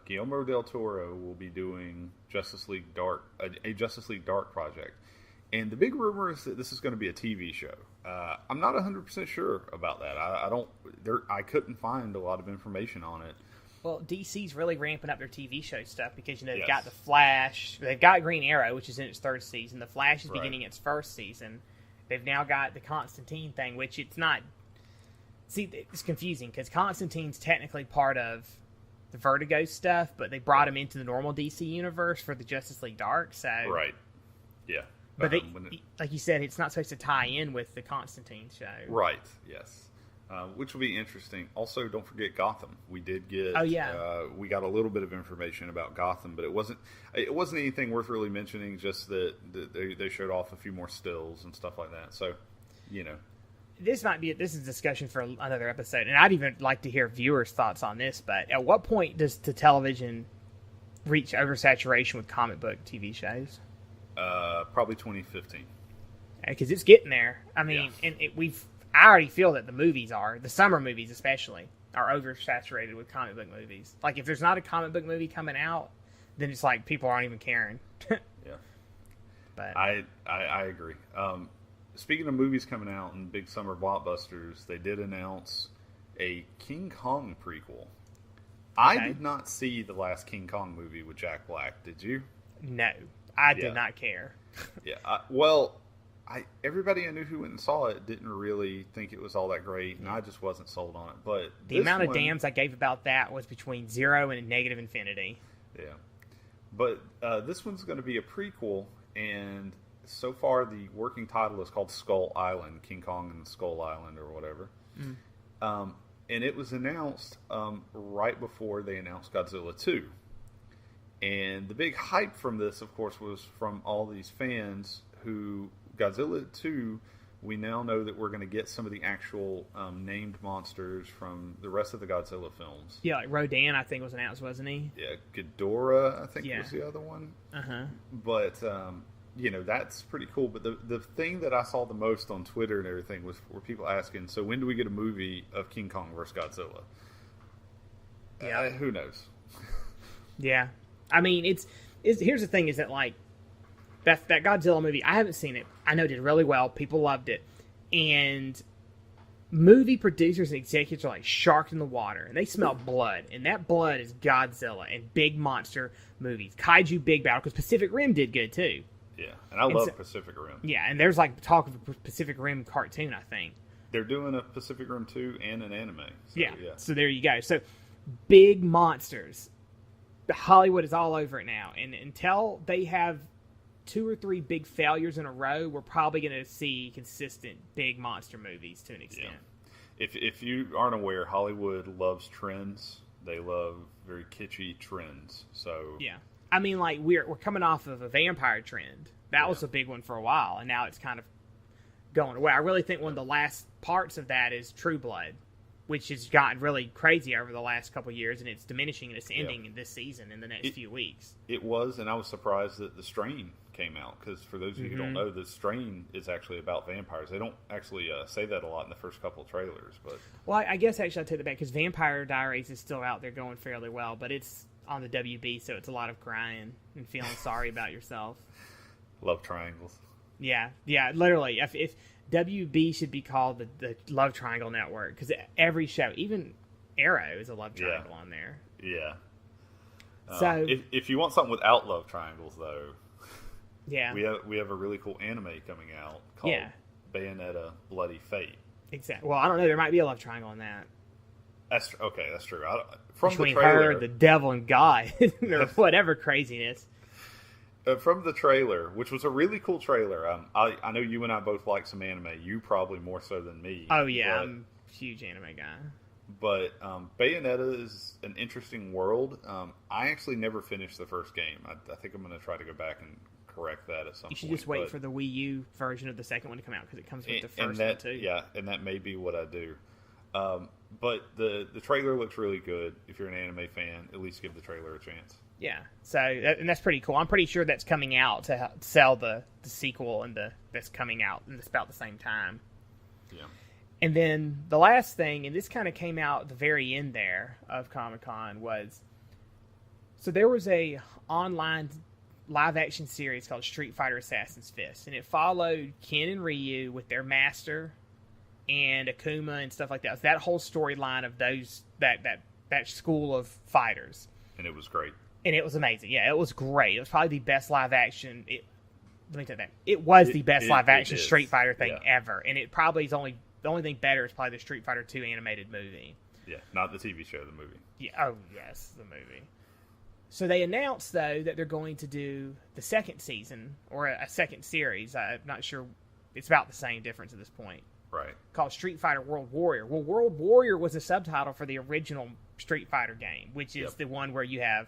Guillermo del Toro will be doing Justice League Dark, a Justice League Dark project. And the big rumor is that this is going to be a TV show. I'm not 100% sure about that. I couldn't find a lot of information on it. Well, DC's really ramping up their TV show stuff because, they've got The Flash. They've got Green Arrow, which is in its third season. The Flash is beginning its first season. They've now got the Constantine thing, which it's not... See, it's confusing because Constantine's technically part of the Vertigo stuff, but they brought him into the normal DC universe for the Justice League Dark, so... Right. Yeah. But like you said, it's not supposed to tie in with the Constantine show. Right, yes. Which will be interesting. Also, don't forget Gotham. We did get. Oh, yeah. We got a little bit of information about Gotham, but it wasn't anything worth really mentioning. Just that they showed off a few more stills and stuff like that. So, this is a discussion for another episode, and I'd even like to hear viewers' thoughts on this. But at what point does the television reach oversaturation with comic book TV shows? Probably 2015. Because it's getting there. I mean, Yeah. and I already feel that the summer movies especially, are oversaturated with comic book movies. Like, if there's not a comic book movie coming out, then it's like people aren't even caring. Yeah. But I agree. Speaking of movies coming out and big summer blockbusters, they did announce a King Kong prequel. I did not see the last King Kong movie with Jack Black. Did you? No, I did not care. Yeah. Everybody I knew who went and saw it didn't really think it was all that great, and I just wasn't sold on it. But the amount of damns I gave about that was between 0 and negative infinity. Yeah. But this one's going to be a prequel, and so far the working title is called Skull Island, King Kong and Skull Island, or whatever. And it was announced right before they announced Godzilla 2. And the big hype from this, of course, was from all these fans who... Godzilla 2, we now know that we're going to get some of the actual named monsters from the rest of the Godzilla films. Yeah, like Rodan, I think, was announced, wasn't he? Yeah, Ghidorah, I think, was the other one. Uh-huh. But, that's pretty cool. But the thing that I saw the most on Twitter and everything were people asking, so when do we get a movie of King Kong versus Godzilla? Yeah. Who knows? Yeah. I mean, here's the thing is that, like, that Godzilla movie, I haven't seen it. I know it did really well. People loved it. And movie producers and executives are like sharks in the water. And they smell blood. And that blood is Godzilla and big monster movies. Kaiju Big Battle, because Pacific Rim did good too. Yeah, and I love Pacific Rim. Yeah, and there's like talk of a Pacific Rim cartoon, I think. They're doing a Pacific Rim 2 and an anime. So, yeah, so there you go. So, big monsters. Hollywood is all over it now. And until they have 2 or 3 big failures in a row, we're probably going to see consistent big monster movies to an extent. Yeah. If you aren't aware, Hollywood loves trends. They love very kitschy trends. So yeah, I mean, like we're coming off of a vampire trend. That was a big one for a while, and now it's kind of going away. I really think one of the last parts of that is True Blood, which has gotten really crazy over the last couple of years, and it's diminishing and it's ending in this season in the next few weeks. It was, and I was surprised that The Strain came out, because for those of you who don't know, The Strain is actually about vampires. They don't actually say that a lot in the first couple of trailers. But well, I guess actually I'll take that back, because Vampire Diaries is still out there going fairly well, but it's on the WB, so it's a lot of crying and feeling sorry about yourself. Love triangles. Yeah, literally. If WB should be called the Love Triangle Network, because every show, even Arrow, is a love triangle on there. Yeah. So if you want something without love triangles, though, yeah, we have a really cool anime coming out called Bayonetta Bloody Fate. Exactly. Well, I don't know. There might be a love triangle in that. That's true. Between her, the devil, and God, or whatever craziness. From the trailer, which was a really cool trailer. I know you and I both like some anime. You probably more so than me. Oh yeah, I'm a huge anime guy. But Bayonetta is an interesting world. I actually never finished the first game. I think I'm going to try to go back and correct that at some point. You should just wait for the Wii U version of the second one to come out, because it comes with the first one too. Yeah, and that may be what I do. But the trailer looks really good. If you're an anime fan, at least give the trailer a chance. Yeah, and that's pretty cool. I'm pretty sure that's coming out to sell the sequel and that's coming out, and it's about the same time. Yeah. And then the last thing, and this kind of came out at the very end there of Comic-Con, was so there was a online live action series called Street Fighter Assassin's Fist, and it followed Ken and Ryu with their master and Akuma and stuff like that. So that whole storyline of those that school of fighters. And it was great. And it was amazing. Yeah, it was great. It was probably the best live action. Let me tell you that. It was the best live action Street Fighter thing ever. And it probably is the only thing better is probably the Street Fighter 2 animated movie. Yeah, not the TV show, the movie. Yeah. Oh, yes, the movie. So they announced, though, that they're going to do the second season, or a second series. I'm not sure. It's about the same difference at this point. Right. Called Street Fighter World Warrior. Well, World Warrior was a subtitle for the original Street Fighter game, which is the one where you have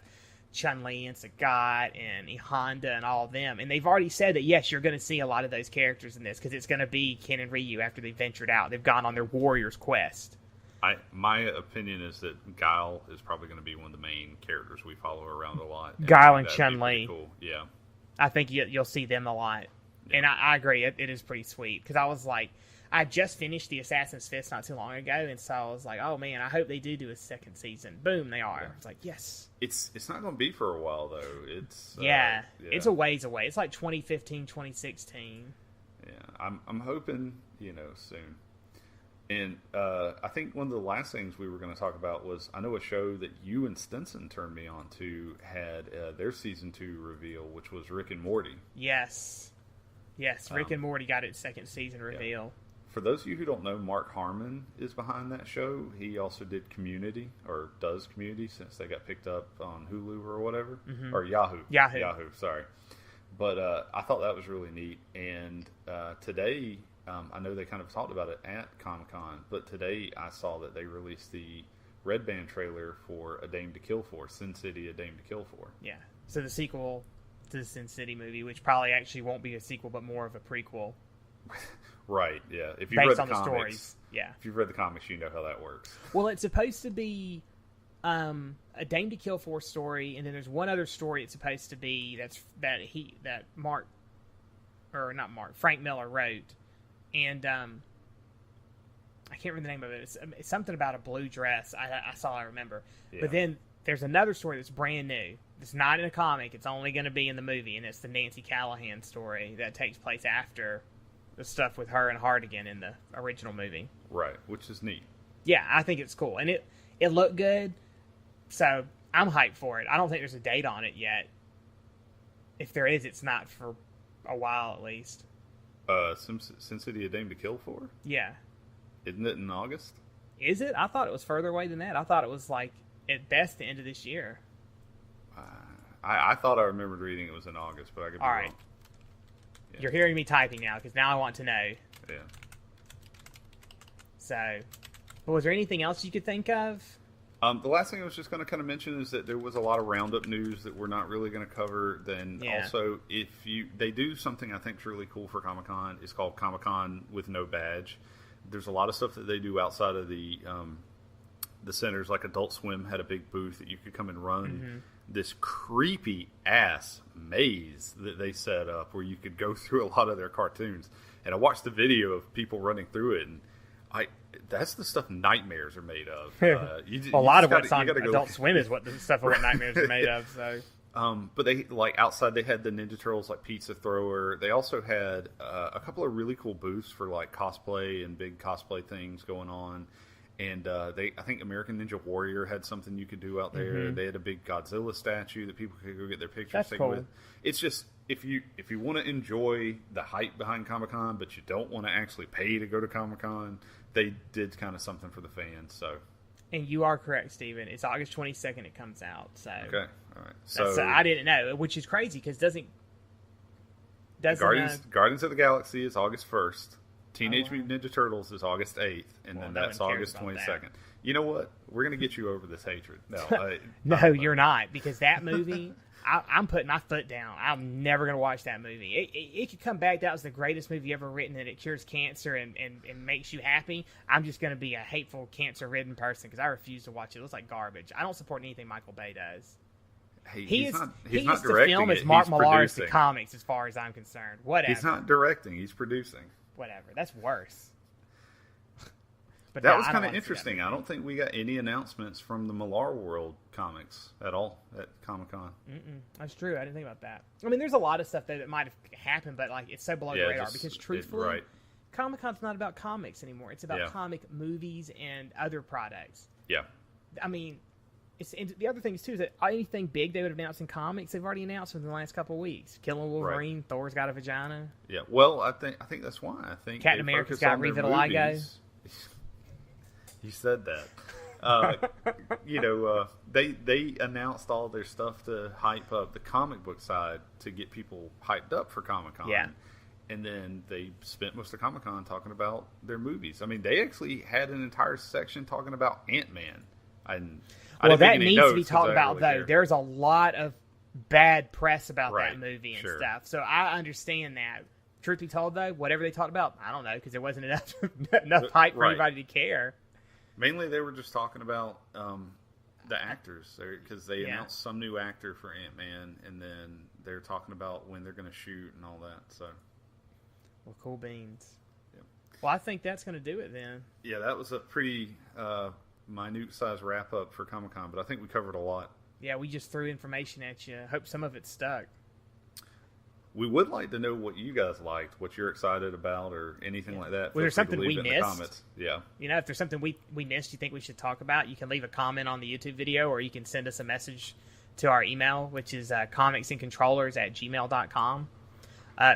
Chun-Li and Sagat and Honda and all of them. And they've already said that, yes, you're going to see a lot of those characters in this, because it's going to be Ken and Ryu after they've ventured out. They've gone on their Warriors quest. My opinion is that Guile is probably going to be one of the main characters we follow around a lot. Guile and Chun-Li. Cool. Yeah. I think you'll see them a lot. Yeah. And I agree. It is pretty sweet. Because I was like, I just finished the Assassin's Fist not too long ago, and so I was like, oh man, I hope they do a second season. Boom, they are. Yeah. It's like, yes. It's not going to be for a while, though. It's it's a ways away. It's like 2015, 2016. Yeah, I'm hoping, soon. And I think one of the last things we were going to talk about was, I know a show that you and Stinson turned me on to had their season 2 reveal, which was Rick and Morty. Yes, Rick and Morty got its second season reveal. Yeah. For those of you who don't know, Mark Harmon is behind that show. He also did Community, or does Community, since they got picked up on Hulu or whatever. Mm-hmm. Or Yahoo, sorry. But I thought that was really neat. And today, I know they kind of talked about it at Comic-Con, but today I saw that they released the Red Band trailer for A Dame to Kill For, Sin City, A Dame to Kill For. Yeah, so the sequel to the Sin City movie, which probably actually won't be a sequel, but more of a prequel. Right, yeah. If you've based read on the the comics, stories, yeah. If you've read the comics, you know how that works. Well, it's supposed to be A Dame to Kill For story, and then there's one other story it's supposed to be Frank Miller wrote, and I can't remember the name of it. It's something about a blue dress. That's all I remember. Yeah. But then there's another story that's brand new. It's not in a comic. It's only going to be in the movie, and it's the Nancy Callahan story that takes place after the stuff with her and Hardigan in the original movie. Right, which is neat. Yeah, I think it's cool. And it looked good, so I'm hyped for it. I don't think there's a date on it yet. If there is, it's not for a while at least. Sin City, A Dame to Kill For? Yeah. Isn't it in August? Is it? I thought it was further away than that. I thought it was, like, at best the end of this year. I thought I remembered reading it was in August, but I could be wrong. Yeah. You're hearing me typing now, because now I want to know. Yeah. So, but was there anything else you could think of? The last thing I was just going to kind of mention is that there was a lot of Roundup news that we're not really going to cover. Then also, they do something I think is really cool for Comic-Con. It's called Comic-Con with no badge. There's a lot of stuff that they do outside of the centers. Like Adult Swim had a big booth that you could come and run this creepy ass maze that they set up where you could go through a lot of their cartoons. And I watched the video of people running through it, and that's the stuff nightmares are made of. A lot of what's on Adult Swim is what the stuff of what nightmares are made of. So, but they outside they had the Ninja Turtles Pizza Thrower. They also had a couple of really cool booths for cosplay and big cosplay things going on. And I think American Ninja Warrior had something you could do out there. Mm-hmm. They had a big Godzilla statue that people could go get their pictures taken with. It's just if you want to enjoy the hype behind Comic-Con, but you don't want to actually pay to go to Comic-Con, they did kind of something for the fans. So, and you are correct, Stephen. It's August 22nd. It comes out. So okay, all right. So I didn't know, which is crazy because doesn't Guardians of the Galaxy is August 1st. Teenage Mutant Ninja Turtles is August 8th, and then that's August 22nd. You know what? We're going to get you over this hatred. No, you're not, because that movie, I'm putting my foot down. I'm never going to watch that movie. It could come back. That was the greatest movie ever written, and it cures cancer and makes you happy. I'm just going to be a hateful, cancer-ridden person because I refuse to watch it. It looks like garbage. I don't support anything Michael Bay does. He's not the directing film it. As Mark Millar is the producing. comics, as far as I'm concerned. Whatever. He's not directing. He's producing. Whatever. That's worse. But that was kind of interesting. I don't think we got any announcements from the Millar World comics at all at Comic-Con. That's true. I didn't think about that. I mean, there's a lot of stuff that might have happened, but it's so below the radar because truthfully, Comic-Con's not about comics anymore. It's about comic movies and other products. Yeah. I mean, and the other thing is too is that anything big they would announce in comics, they've already announced within the last couple of weeks. Killing Wolverine, Thor's got a vagina. Yeah, well, I think that's why. I think Captain America's got revitiligo. You said that. They announced all their stuff to hype up the comic book side to get people hyped up for Comic-Con. Yeah. And then they spent most of Comic-Con talking about their movies. I mean, they actually had an entire section talking about Ant-Man. Well, that needs to be talked about, though. There's a lot of bad press about that movie and stuff. So I understand that. Truth be told, though, whatever they talked about, I don't know, because there wasn't enough hype for anybody to care. Mainly, they were just talking about the actors, because they announced some new actor for Ant-Man, and then they're talking about when they're going to shoot and all that. So, well, cool beans. Yeah. Well, I think that's going to do it then. Yeah, that was a pretty minute size wrap up for Comic-Con, but I think we covered a lot. Yeah, we just threw information at you. Hope some of it stuck. We would like to know what you guys liked, what you're excited about, or anything like that. Was there something we missed? Yeah. You know, if there's something we missed you think we should talk about, you can leave a comment on the YouTube video, or you can send us a message to our email, which is comicsandcontrollers@gmail.com.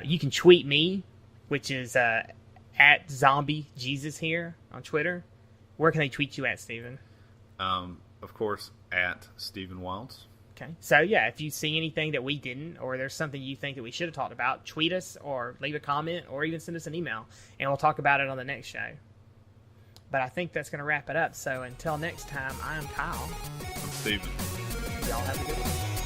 You can tweet me, which is at ZombieJesus here on Twitter. Where can they tweet you at, Stephen? Of course, at Stephen Wilds. Okay. So, yeah, if you see anything that we didn't, or there's something you think that we should have talked about, tweet us or leave a comment or even send us an email, and we'll talk about it on the next show. But I think that's going to wrap it up. So until next time, I'm Kyle. I'm Steven. Y'all have a good one.